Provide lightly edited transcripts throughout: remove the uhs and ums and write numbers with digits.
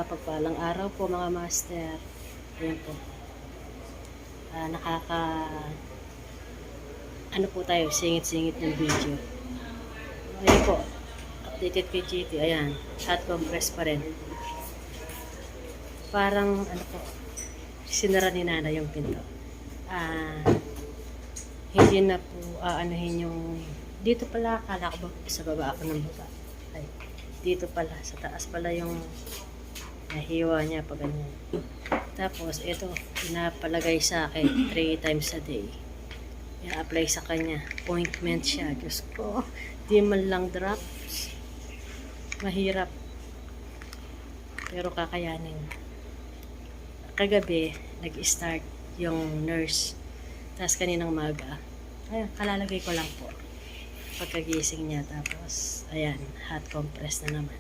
mapagpalang araw po mga master. Ayan po. Ano po tayo, singit-singit ng video. Ayan po. Updated kay GT. Ayan. Hot compress pa rin. Parang, ano po, sinara ni Nana yung pinto. Hindi na po aanahin yung dito pala, akala ko ba sa baba ako ng baba. Ay, dito pala, sa taas pala yung nahiwa niya pag ganyan. Tapos, ito, pinapalagay sa akin 3 times a day. I-apply sa kanya. Ointment siya. Diyos ko, di man lang drops. Mahirap. Pero kakayanin. Kagabi, nag-start yung nurse. Tapos kaninang maga. Ayan, kalalagay ko lang po. Pagkagising niya. Tapos, ayan, hot compress na naman.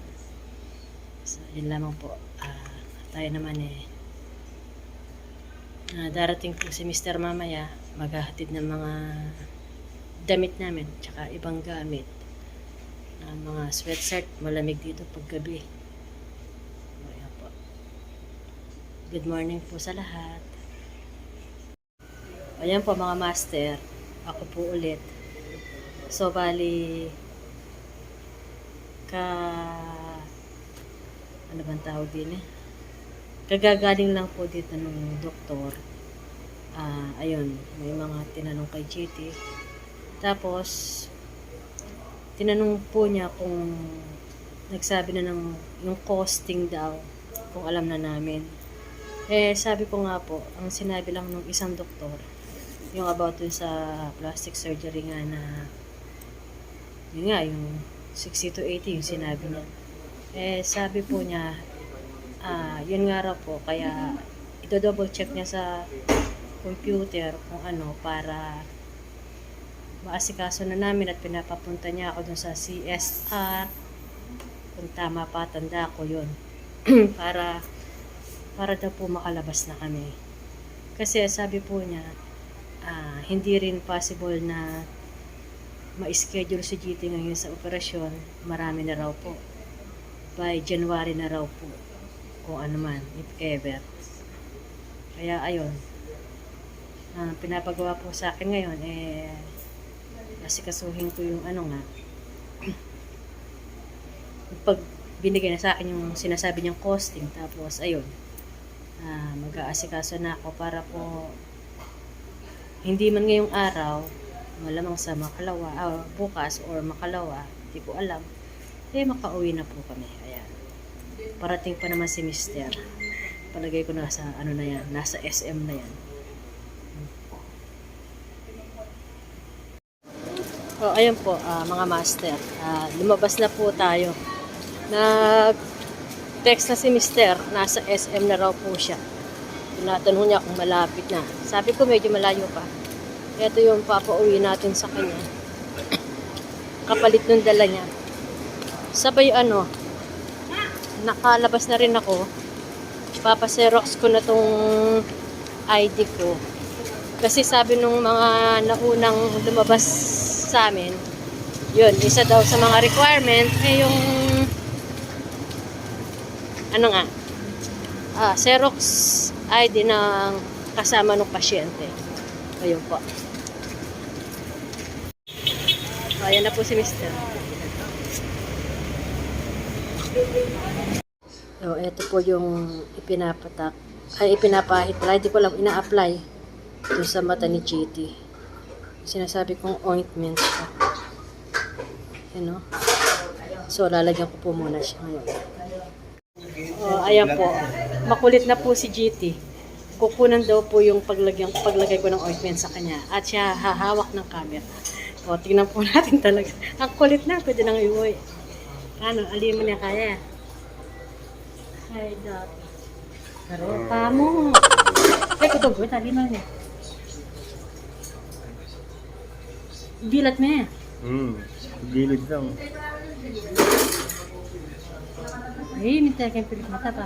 So, yun lamang po. Tayo naman darating po si Mr. mamaya. Maghahatid ng mga damit namin. Tsaka ibang gamit. Mga sweatshirt. Malamig dito paggabi. Ayan po. Good morning po sa lahat. Ayan po mga master. Ako po ulit. So, bali ano bang tawag din kagagaling lang po dito ng doktor. Ayun, may mga tinanong kay GT. Tapos tinanong po niya kung nagsabi na ng yung costing daw, kung alam na namin. Sabi ko nga po, ang sinabi lang ng isang doktor yung about dun sa plastic surgery nga na yun nga, yung 60 to 80 yung sinabi niya. Sabi po niya, yun nga raw po, kaya ito-double check niya sa computer kung ano, para maasikaso na namin at pinapapunta niya ako dun sa CSR, kung tama pa, tanda ko yun. para daw po makalabas na kami. Kasi sabi po niya, hindi rin possible na ma-schedule si GT ngayon sa operasyon. Marami na raw po. By January na raw po. Kung ano man, if ever. Kaya ayun. Pinapagawa po sa akin ngayon, asikasuhin ko yung ano nga. Pag binigay na sa akin yung sinasabi niyang costing, tapos ayun. Mag-aasikaso na ako para po hindi man ngayong araw, malamang sa makalawa, bukas or makalawa, hindi ko alam, makauwi na po kami. Ayan. Parating pa naman si Mister. Palagay ko nasa, ano na yan, nasa SM na yan. Ayan po, mga master. Lumabas na po tayo. Nag-text na si Mister, nasa SM na raw po siya. Tinatanong niya kung malapit na. Sabi ko medyo malayo pa. Ito yung papauwi natin sa kanya. Kapalit nung dala niya. Sabay nakalabas na rin ako. Papaserox ko na tong ID ko. Kasi sabi nung mga naunang lumabas sa amin, yun, isa daw sa mga requirement yung Xerox ID ng kasama ng pasyente. Ayun po. Ayan na po si Mister. Ito po yung ipinapahit pala. Hindi ko lang ina-apply doon sa mata ni GT. Sinasabi kong ointment siya. So, lalagyan ko po muna siya ngayon. Ayan po. Makulit na po si GT. Kukunan daw po yung paglagay ko ng ointment sa kanya. At siya hahawak ng camera. Tingnan po natin talaga. Ang kulit na. Pwede nang iuwi. Alin mo niya kaya. Ay, dot. Pero, pamo. Kutog ko. Tali mo niya. Bilat mo niya. Gilid lang. Ay, minta kayong pilit mata pa.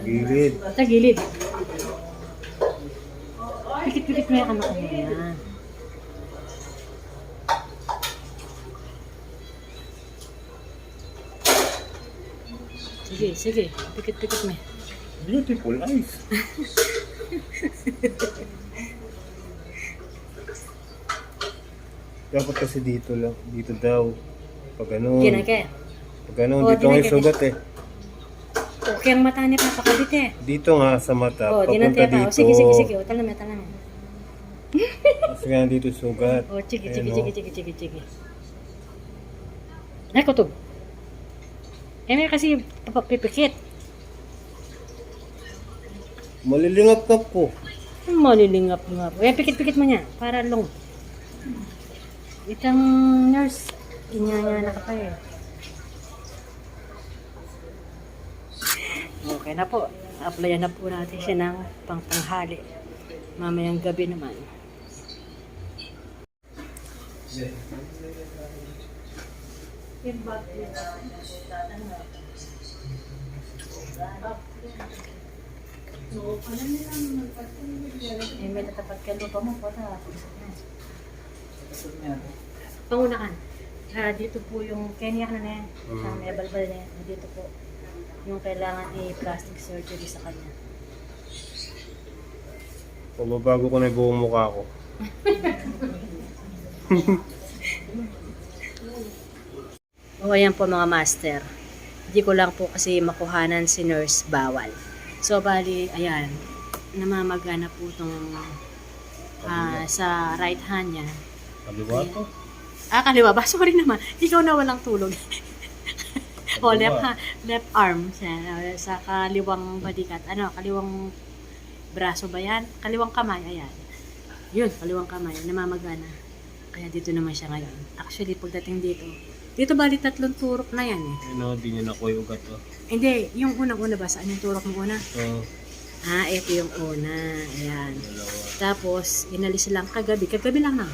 Gilid. Sa gilid. Pikit-pikit mo yung anak mo yan. Sige, sige. Pikit-pikit mo. Beautiful eyes. Dapat kasi dito lang. Dito daw. Pag ganun. Kinake. Pag ganun, Oh, dito nga yung dinagay. sugat eh. Okay ang mata niya papakabit eh. Dito nga sa mata. Oh, Papunta dinante pa. dito. Oh, sige, sige, sige. O, talam. Kasi nga dito sugat. Oh, sige, Ayan, sige, oh. sige, sige, sige, sige. Ay, kutog. Eh, may kasi papapipikit. Malilingap-ngap po. Malilingap nga po. Eh, pikit-pikit mo niya. Para long. Itang nurse. Inyanya ka pa eh. Okay na po. Applyan na po natin siya ng pangpanghali. Mamayang gabi naman. Eh, may tatapat ka lupa mo po. Pangunakan. Dito po yung Kenya na yan. Sa may balbal na yan. Dito po. Yung kailangan i-plastic surgery sa kanya. Pababago ko na yung buong mukha ko. O ayan po mga master. Hindi ko lang po kasi makuhanan si nurse bawal. So bali, ayan. Namamagana po itong sa right hand niya. Kaliwa to. Kaliwa ba? Sorry naman. Ikaw na walang tulog. O, left arm siya. Sa kaliwang badikat. Kaliwang braso ba yan? Kaliwang kamay, ayan. Yun, kaliwang kamay. Namamagana. Kaya dito naman siya ngayon. Actually, pagdating dito bali 3 turok na yan eh. Ano, di niya nakuha yung ugat to. Hindi, yung unang-una ba? Saan yung turok mo una? Oo. Ito yung una. Ayan. Dalawa. Tapos, inalis lang kagabi. Kagabi lang na.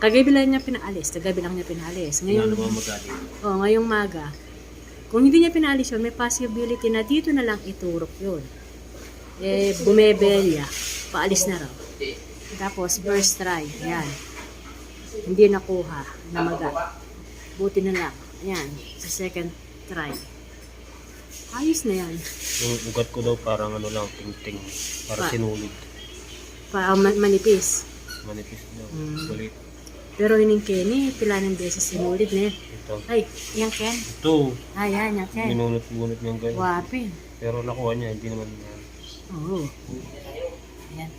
Kagabi lang niya pinaalis. Kagabi lang niya pinaalis. Ngayon, ngayong maga. Kung hindi niya pinaalis yun, may possibility na dito na lang iturok yun. Eh, bumebelya. Paalis na raw. Tapos, first try. Ayan. Hindi nakuha na maga. Buti na lang. Ayan. Sa second try. Ayos na yan. Yung ugat ko daw parang ano lang, ting-ting. Para sinulid. Manipis. Manipis daw. Kulit. Pero hining Kenny, pila ng beses sinulid na yan. Ito. Ay, yan Ken. Ito. Yan, yan Ken. Binunot-bunot niyang ganyan. Wapin. Pero nakuha niya, hindi naman niya. Oo. Ayan.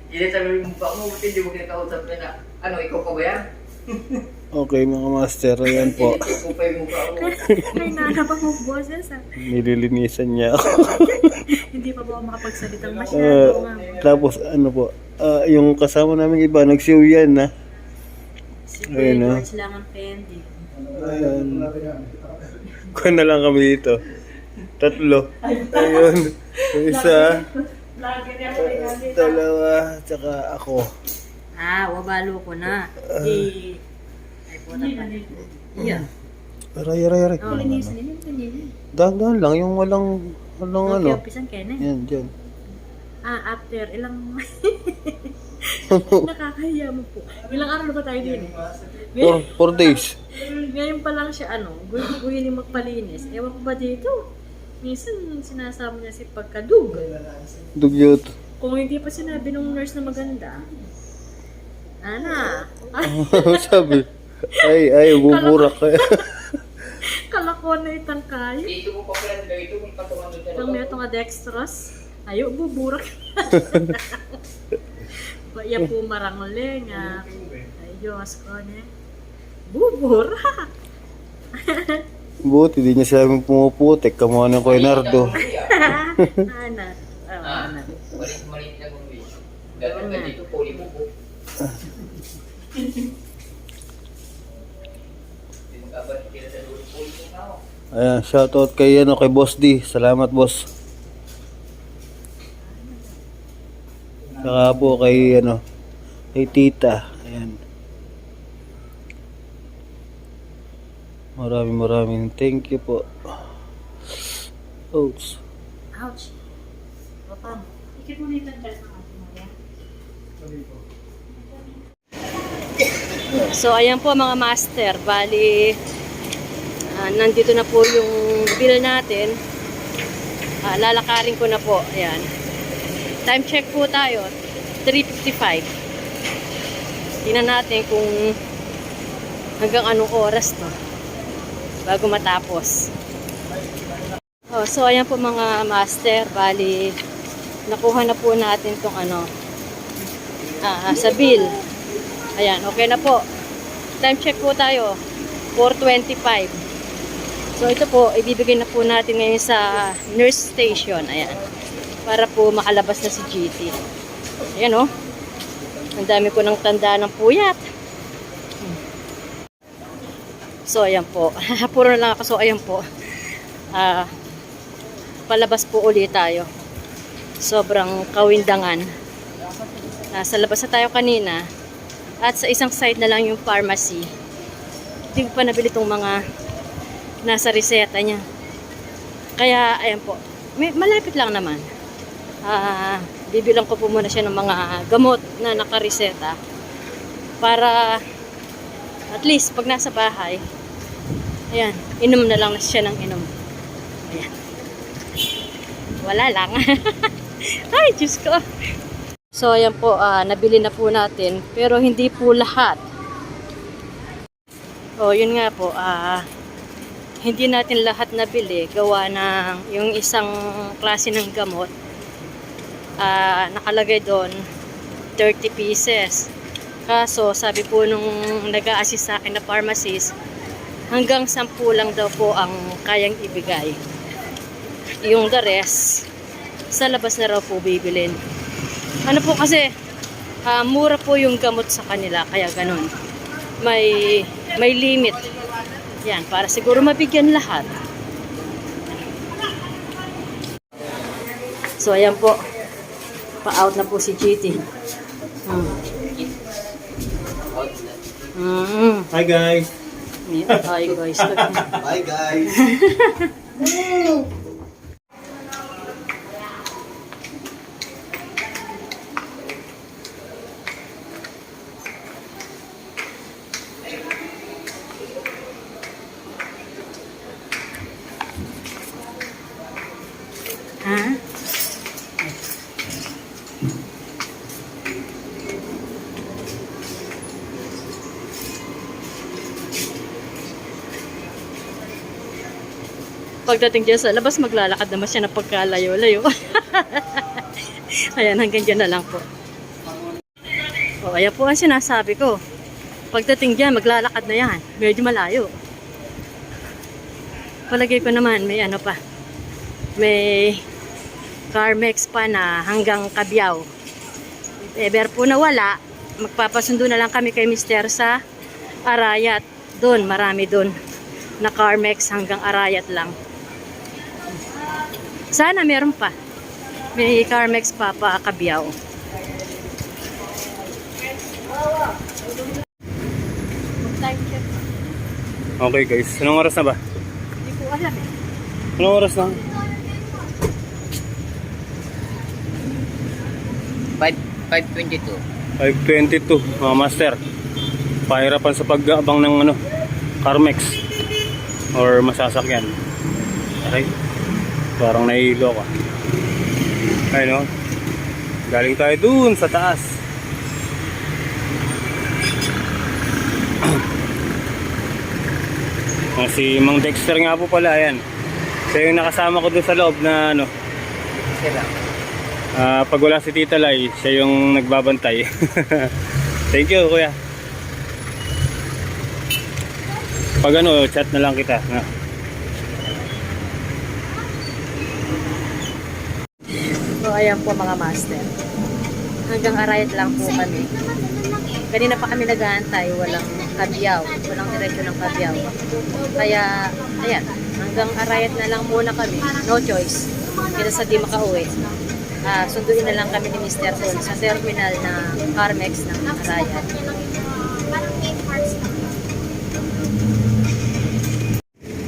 Hindi sabi mo pa mo, buti hindi mo kinakausap na ano, ikaw pa ba yan? Okay mga master, ayan po. Ikaw pa yung mukha mo. Ay, nanapang mo boses ah. Nililinisan niya ako. Hindi pa po ako makapagsalitang masyado. Tapos ano po, yung kasama namin iba, nagsiuyan na. Si Ayun, ah. George lang ang pending. Ayan. Kuha na lang kami dito. 3. Ayun. Yung isa, Lagi niya ako rin. 2, tsaka ako. Wabalo ko na. Ay, puta pa. Yeah. Aray. Oh, linisin nila yung kanina. Dahan-dahan lang, yung walang ano. Okay, umpisan Ken eh. Yan, dyan. After ilang... Nakakahiya mo po. Ilang araw na ba tayo din eh? 4 days. Ngayon pa lang siya, guyin magpalinis. Ewan ko ba dito? Minsan sinasama niya si pagkadug. Dugyot. Kung hindi pa sinabi ng nurse na maganda, Sabi, ay, buburak ka. kalakon na itang kayo. Dito mo pa pala, dito mo patungan doon Itang may itong dextrose. Ayo, buburak. Iya po marangling. Ay, Diyos ko niya. Buburak. Buti, di niya sabi pumuputik. Kamuha ng Kuya Nardo. Ana. Ana. Malit na mo. Dati ka dito, puli mo po. Hindi mag-abot kila sa dulo, puli mo na ako. Ayan, shoutout kay Boss D. Salamat, boss. Saka po kay Tita. Ayan. Maraming thank you po. Ouch. Ouch. Papa, ikit mo na itang dress ng ating mga yan. So, ayan po mga master. Bali, nandito na po yung bill natin. Lalakarin ko na po. Ayan. Time check po tayo. 3:55. Tingnan natin kung hanggang anong oras to bago matapos. So, ayan po mga master. Bali, nakuha na po natin tong sa bill. Ayan, okay na po. Time check po tayo. 4:25. So, ito po, ibibigay na po natin ngayon sa nurse station. Ayan. Para po makalabas na si GT. Ayan, oh. Ang dami ko ng tanda ng puyat. So, ayan po. Puro na lang ako. So, ayan po. Palabas po ulit tayo. Sobrang kawindangan. Nasa labas na tayo kanina. At sa isang side na lang yung pharmacy. Hindi ko pa nabili itong mga nasa reseta niya. Kaya, ayan po. Malapit lang naman. Bibilang ko po muna siya ng mga gamot na nakareseta. Para, at least, pag nasa bahay, ayan, inom na lang siya ng inom. Ayan. Wala lang. Ay, Diyos ko. So, ayan po, nabili na po natin. Pero hindi po lahat. O, yun nga po, hindi natin lahat nabili. Gawa ng yung isang klase ng gamot. Nakalagay doon, 30 pieces. Kaso, sabi po nung nag-a-assist sa akin na pharmacist, hanggang 10 lang daw po ang kayang ibigay. Yung the rest, sa labas na raw po bibilin. Ano po kasi, mura po yung gamot sa kanila, kaya ganun. May limit. Yan, para siguro mabigyan lahat. So, ayan po. Pa-out na po si GT. Hi guys! Hi guys. Hi guys! Ha? Pagdating dyan sa labas, maglalakad naman siya ng pagkalayo-layo. Ayan, hanggang dyan na lang po. O, ayan po ang sinasabi ko. Pagdating dyan, maglalakad na yan. Medyo malayo. Palagay ko naman, may ano pa. May Carmex pa na hanggang Cabiao. If ever po na wala, magpapasundo na lang kami kay Mr. sa Arayat. Doon, marami doon na Carmex hanggang Arayat lang. Sana meron pa. May Carmex pa Cabiao. Time check. Okay guys, anong oras na ba? Hindi ko alam eh. Anong oras na? 5:22. 5:22, mga master. Pahirapan sa pag-aabang ng Carmex or masasakyan. Okay? Parang nahihilo ka. Ayun, no? Galing tayo dun sa taas. Si Mang Dexter nga po pala, ayan. Siya yung nakasama ko dun sa loob na Sila. pag wala si Tita Lai, siya yung nagbabantay. Thank you, kuya. Pag chat na lang kita. So, ayan po mga master. Hanggang Arayat lang po kami. Kanina pa kami nag-aantay, walang Cabiao, walang diretsyo ng Cabiao. Kaya, ayan, hanggang Arayat na lang muna kami. No choice. Kaya sa di makauwi. Sunduin na lang kami ni Mr. doon sa terminal na Carmex ng Arayat.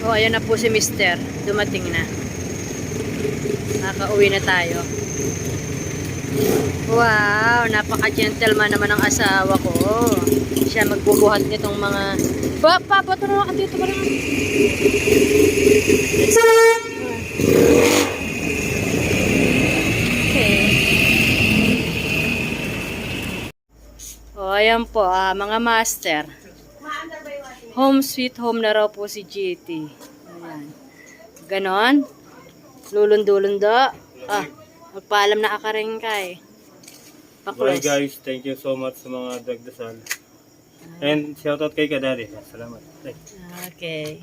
Oh, ayan na po si Mr. Dumating na. Nakauwi na tayo. Wow, napaka-gentleman naman ang asawa ko. Siya magbubuhat nitong mga... Bato na ako dito ba naman? Okay. O, ayan po, mga master. Home sweet home na raw po si GT. Ayan. Ganon. Lulundo-lundo. Magpaalam na akaring kay. Bye Paklos. guys, thank you so much sa mga dagdasal. And shoutout kay Kadari. Salamat. Thanks. Okay.